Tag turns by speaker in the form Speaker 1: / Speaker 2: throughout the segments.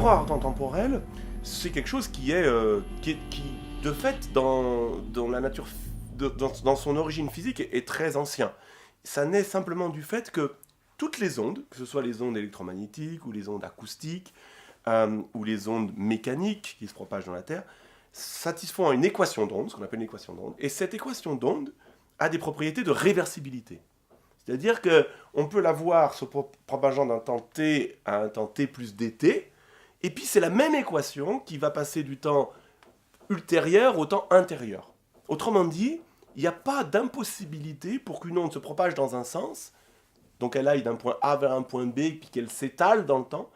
Speaker 1: miroir temporel, c'est quelque chose qui de fait, dans la nature, dans son origine physique, est très ancien. Ça naît simplement du fait que toutes les ondes, que ce soit les ondes électromagnétiques ou les ondes acoustiques ou les ondes mécaniques qui se propagent dans la Terre, satisfont à une équation d'onde, ce qu'on appelle une équation d'onde. Et cette équation d'onde a des propriétés de réversibilité. C'est-à-dire qu'on peut la voir se propageant d'un temps t à un temps t plus dt, et puis c'est la même équation qui va passer du temps ultérieur au temps intérieur. Autrement dit, il n'y a pas d'impossibilité pour qu'une onde se propage dans un sens, donc elle aille d'un point A vers un point B, puis qu'elle s'étale dans le temps.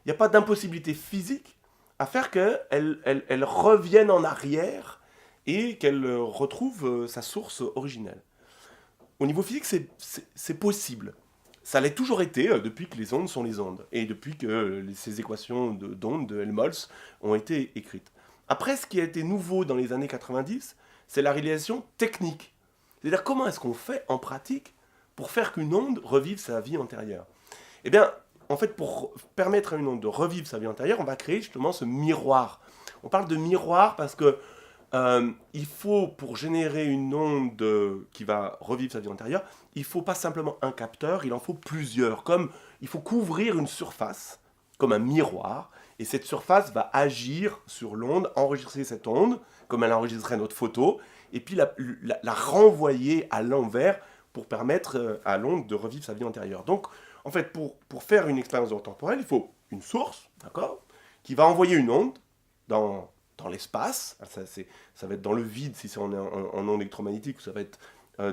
Speaker 1: Il n'y a pas d'impossibilité physique à faire qu'elle revienne en arrière et qu'elle retrouve sa source originelle. Au niveau physique, c'est possible. Ça l'a toujours été depuis que les ondes sont les ondes, et depuis que ces équations d'ondes de Helmholtz ont été écrites. Après, ce qui a été nouveau dans les années 90, c'est la réalisation technique. C'est-à-dire comment est-ce qu'on fait en pratique pour faire qu'une onde revive sa vie antérieure. Eh bien, en fait, pour permettre à une onde de revivre sa vie antérieure, on va créer justement ce miroir. On parle de miroir parce que il faut, pour générer une onde qui va revivre sa vie antérieure, il ne faut pas simplement un capteur, il en faut plusieurs. Comme il faut couvrir une surface, comme un miroir, et cette surface va agir sur l'onde, enregistrer cette onde, comme elle enregistrerait notre photo, et puis la renvoyer à l'envers pour permettre à l'onde de revivre sa vie antérieure. Donc, en fait, pour faire une expérience temporelle, il faut une source, d'accord, qui va envoyer une onde dans l'espace. Ça va être dans le vide si c'est en onde électromagnétique, ou ça va être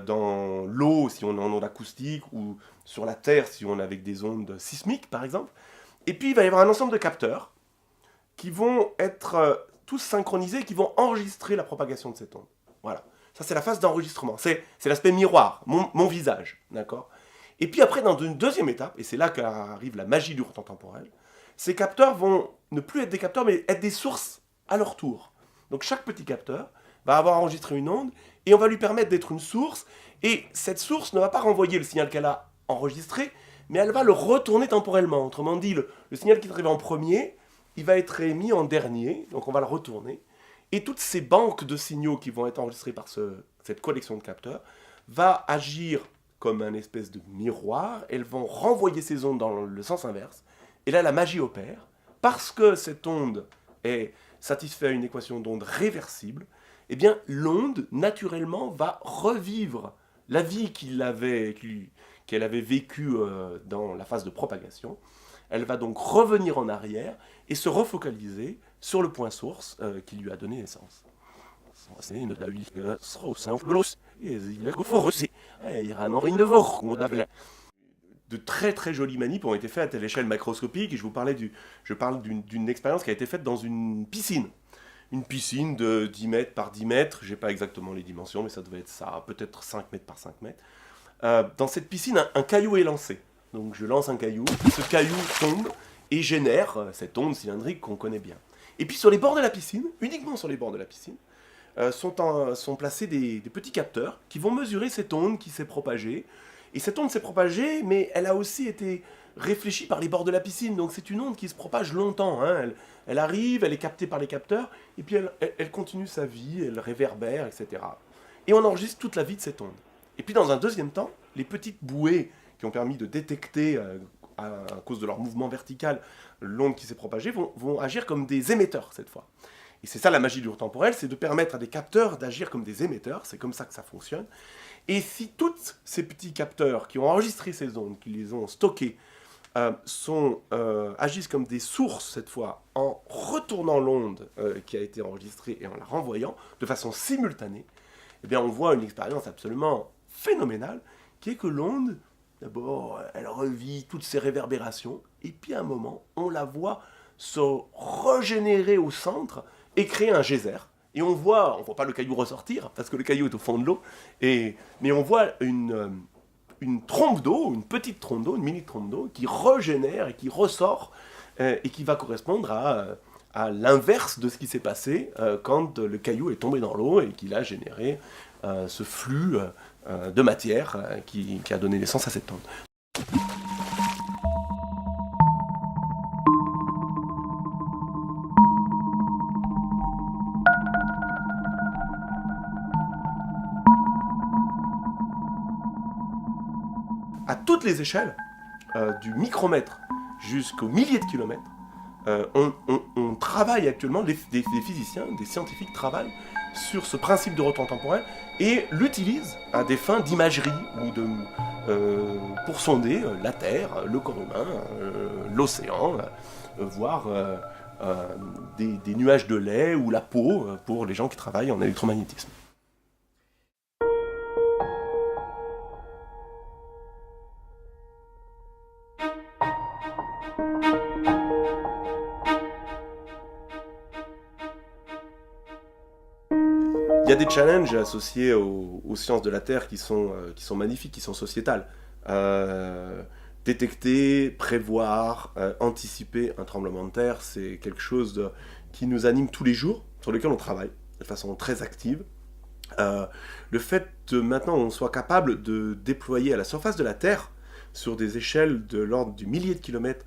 Speaker 1: dans l'eau si on est en onde acoustique, ou sur la Terre si on est avec des ondes sismiques, par exemple. Et puis, il va y avoir un ensemble de capteurs qui vont être tous synchronisés, qui vont enregistrer la propagation de cette onde. Voilà. Ça, c'est la phase d'enregistrement. C'est l'aspect miroir, mon visage, d'accord. Et puis après, dans une deuxième étape, et c'est là qu'arrive la magie du temps temporel, ces capteurs vont ne plus être des capteurs, mais être des sources à leur tour. Donc chaque petit capteur va avoir enregistré une onde, et on va lui permettre d'être une source, et cette source ne va pas renvoyer le signal qu'elle a enregistré, mais elle va le retourner temporellement. Autrement dit, le signal qui est arrivé en premier, il va être émis en dernier, donc on va le retourner, et toutes ces banques de signaux qui vont être enregistrées par cette collection de capteurs va agir comme un espèce de miroir. Elles vont renvoyer ces ondes dans le sens inverse, et là la magie opère, parce que cette onde est satisfaite à une équation d'onde réversible. Eh bien l'onde naturellement va revivre la vie qu'elle avait vécue dans la phase de propagation. Elle va donc revenir en arrière et se refocaliser sur le point source qui lui a donné naissance. De très très jolies manips ont été faites à l'échelle macroscopique, et je parle d'une expérience qui a été faite dans une piscine. Une piscine de 10 mètres par 10 mètres, je n'ai pas exactement les dimensions, mais ça devait être ça, peut-être 5 mètres par 5 mètres. Dans cette piscine, un caillou est lancé. Donc je lance un caillou, ce caillou tombe et génère cette onde cylindrique qu'on connaît bien. Et puis sur les bords de la piscine, uniquement sur les bords de la piscine, sont placés des petits capteurs qui vont mesurer cette onde qui s'est propagée. Et cette onde s'est propagée, mais elle a aussi été réfléchie par les bords de la piscine. Donc c'est une onde qui se propage longtemps. Hein. Elle arrive, elle est captée par les capteurs, et puis elle continue sa vie, elle réverbère, etc. Et on enregistre toute la vie de cette onde. Et puis dans un deuxième temps, les petites bouées qui ont permis de détecter, à cause de leur mouvement vertical, l'onde qui s'est propagée, vont agir comme des émetteurs cette fois. Et c'est ça la magie du temporel, c'est de permettre à des capteurs d'agir comme des émetteurs, c'est comme ça que ça fonctionne. Et si tous ces petits capteurs qui ont enregistré ces ondes, qui les ont stockées, agissent comme des sources cette fois, en retournant l'onde qui a été enregistrée et en la renvoyant de façon simultanée, eh bien on voit une expérience absolument phénoménale, qui est que l'onde, d'abord, elle revit toutes ses réverbérations, et puis à un moment, on la voit se régénérer au centre et créer un geyser. Et on voit pas le caillou ressortir, parce que le caillou est au fond de l'eau, mais on voit une trompe d'eau, une petite trompe d'eau, une mini trompe d'eau, qui régénère et qui ressort, et qui va correspondre à l'inverse de ce qui s'est passé quand le caillou est tombé dans l'eau et qu'il a généré ce flux de matière qui a donné naissance à cette onde. à toutes les échelles, du micromètre jusqu'aux milliers de kilomètres. On travaille actuellement, des physiciens, des scientifiques travaillent sur ce principe de retour temporel et l'utilisent à des fins d'imagerie ou pour sonder la Terre, le corps humain, l'océan, voire des nuages de lait ou la peau pour les gens qui travaillent en électromagnétisme. Il y a des challenges associés aux sciences de la Terre qui sont magnifiques, qui sont sociétales. Détecter, prévoir, anticiper un tremblement de terre, c'est quelque chose qui nous anime tous les jours, sur lequel on travaille de façon très active. Le fait que maintenant on soit capable de déployer à la surface de la Terre, sur des échelles de l'ordre du millier de kilomètres,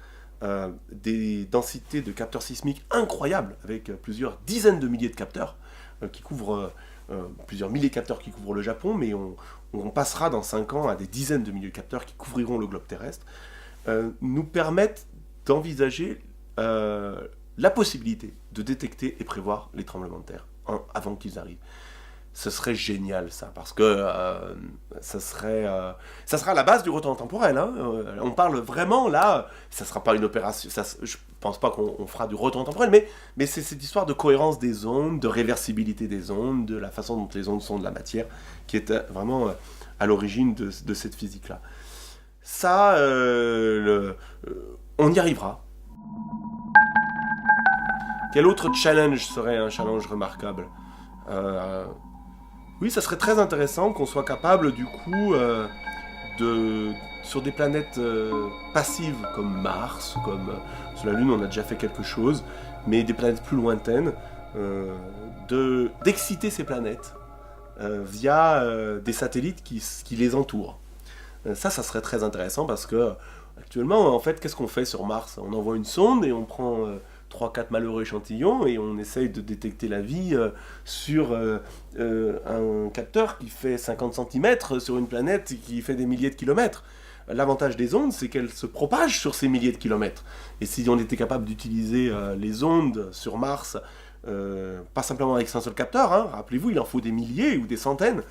Speaker 1: des densités de capteurs sismiques incroyables, avec plusieurs dizaines de milliers de capteurs qui couvrent plusieurs milliers de capteurs qui couvrent le Japon, mais on passera dans 5 ans à des dizaines de milliers de capteurs qui couvriront le globe terrestre, nous permettent d'envisager la possibilité de détecter et prévoir les tremblements de terre avant qu'ils arrivent. Ce serait génial, ça, parce que ça sera la base du retour temporel. Hein. On parle vraiment, là, ça ne sera pas une opération, je ne pense pas qu'on fera du retour temporel, mais c'est cette histoire de cohérence des ondes, de réversibilité des ondes, de la façon dont les ondes sont de la matière, qui est vraiment à l'origine de cette physique-là. Ça, on y arrivera. Quel autre challenge serait un challenge remarquable ? Oui, ça serait très intéressant qu'on soit capable, du coup, sur des planètes passives comme Mars, comme sur la Lune, on a déjà fait quelque chose, mais des planètes plus lointaines, d'exciter ces planètes via des satellites qui les entourent. Ça serait très intéressant parce que, actuellement, en fait, qu'est-ce qu'on fait sur Mars ? On envoie une sonde et on prend 3-4 malheureux échantillons et on essaye de détecter la vie sur un capteur qui fait 50 cm sur une planète qui fait des milliers de kilomètres. L'avantage des ondes, c'est qu'elles se propagent sur ces milliers de kilomètres. Et si on était capable d'utiliser les ondes sur Mars, pas simplement avec un seul capteur, hein, rappelez-vous, il en faut des milliers ou des centaines,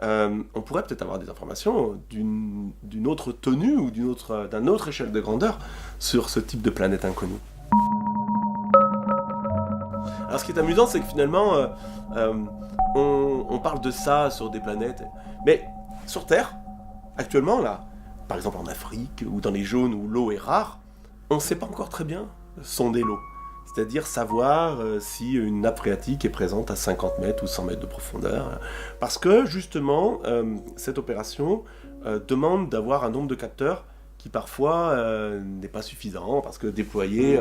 Speaker 1: on pourrait peut-être avoir des informations d'une autre tenue ou d'une autre échelle de grandeur sur ce type de planète inconnue. Alors ce qui est amusant, c'est que finalement, on parle de ça sur des planètes, mais sur Terre, actuellement, là, par exemple en Afrique ou dans les zones où l'eau est rare, on ne sait pas encore très bien sonder l'eau. C'est-à-dire savoir si une nappe phréatique est présente à 50 mètres ou 100 mètres de profondeur. Parce que justement, cette opération demande d'avoir un nombre de capteurs qui parfois n'est pas suffisant, parce que déployer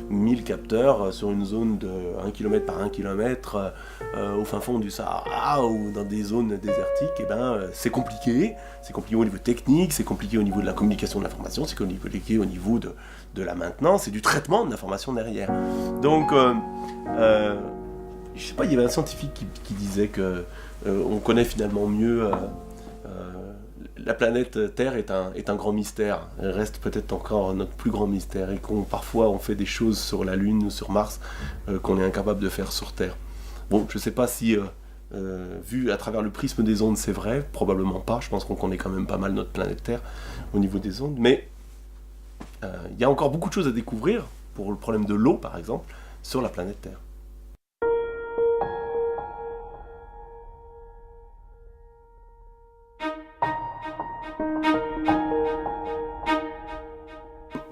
Speaker 1: 1000 capteurs sur une zone de 1 km par 1 km au fin fond du Sahara ou dans des zones désertiques, eh ben, c'est compliqué. C'est compliqué au niveau technique, c'est compliqué au niveau de la communication de l'information, c'est compliqué au niveau de la maintenance et du traitement de l'information derrière. Donc, je sais pas, il y avait un scientifique qui disait que on connaît finalement mieux... la planète Terre est un grand mystère. Elle reste peut-être encore notre plus grand mystère et parfois on fait des choses sur la Lune ou sur Mars qu'on est incapable de faire sur Terre. Bon, je ne sais pas si, vu à travers le prisme des ondes, c'est vrai, probablement pas. Je pense qu'on connaît quand même pas mal notre planète Terre au niveau des ondes, mais il y a encore beaucoup de choses à découvrir pour le problème de l'eau, par exemple, sur la planète Terre.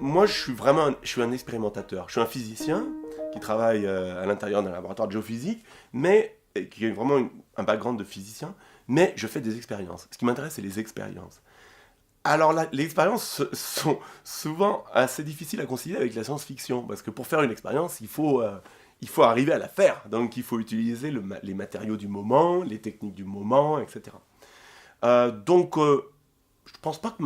Speaker 1: Moi, je suis un expérimentateur. Je suis un physicien qui travaille à l'intérieur d'un laboratoire de géophysique, mais qui a vraiment un background de physicien, mais je fais des expériences. Ce qui m'intéresse, c'est les expériences. Alors, les expériences sont souvent assez difficiles à concilier avec la science-fiction, parce que pour faire une expérience, il faut arriver à la faire. Donc, il faut utiliser les matériaux du moment, les techniques du moment, etc. Donc, je ne pense pas que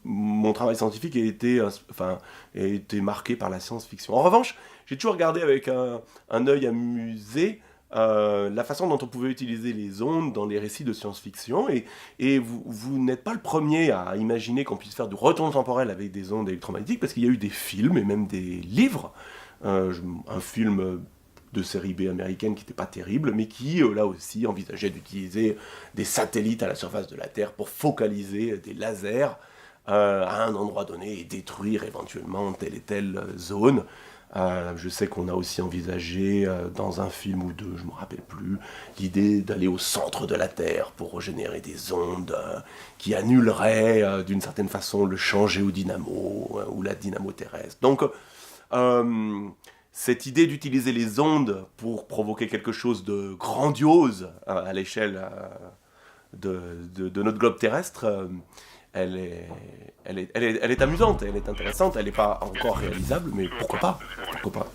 Speaker 1: mon travail scientifique ait été marqué par la science-fiction. En revanche, j'ai toujours regardé avec un œil amusé la façon dont on pouvait utiliser les ondes dans les récits de science-fiction. Et vous n'êtes pas le premier à imaginer qu'on puisse faire du retour temporel avec des ondes électromagnétiques, parce qu'il y a eu des films et même des livres. Un film de série B américaine qui n'était pas terrible, mais qui, là aussi, envisageait d'utiliser des satellites à la surface de la Terre pour focaliser des lasers à un endroit donné et détruire éventuellement telle et telle zone. Je sais qu'on a aussi envisagé dans un film ou deux, je ne me rappelle plus, l'idée d'aller au centre de la Terre pour régénérer des ondes qui annuleraient d'une certaine façon le champ géodynamo ou la dynamo terrestre. Donc cette idée d'utiliser les ondes pour provoquer quelque chose de grandiose à l'échelle de notre globe terrestre, elle est amusante, elle est intéressante, elle n'est pas encore réalisable, mais pourquoi pas? Pourquoi pas?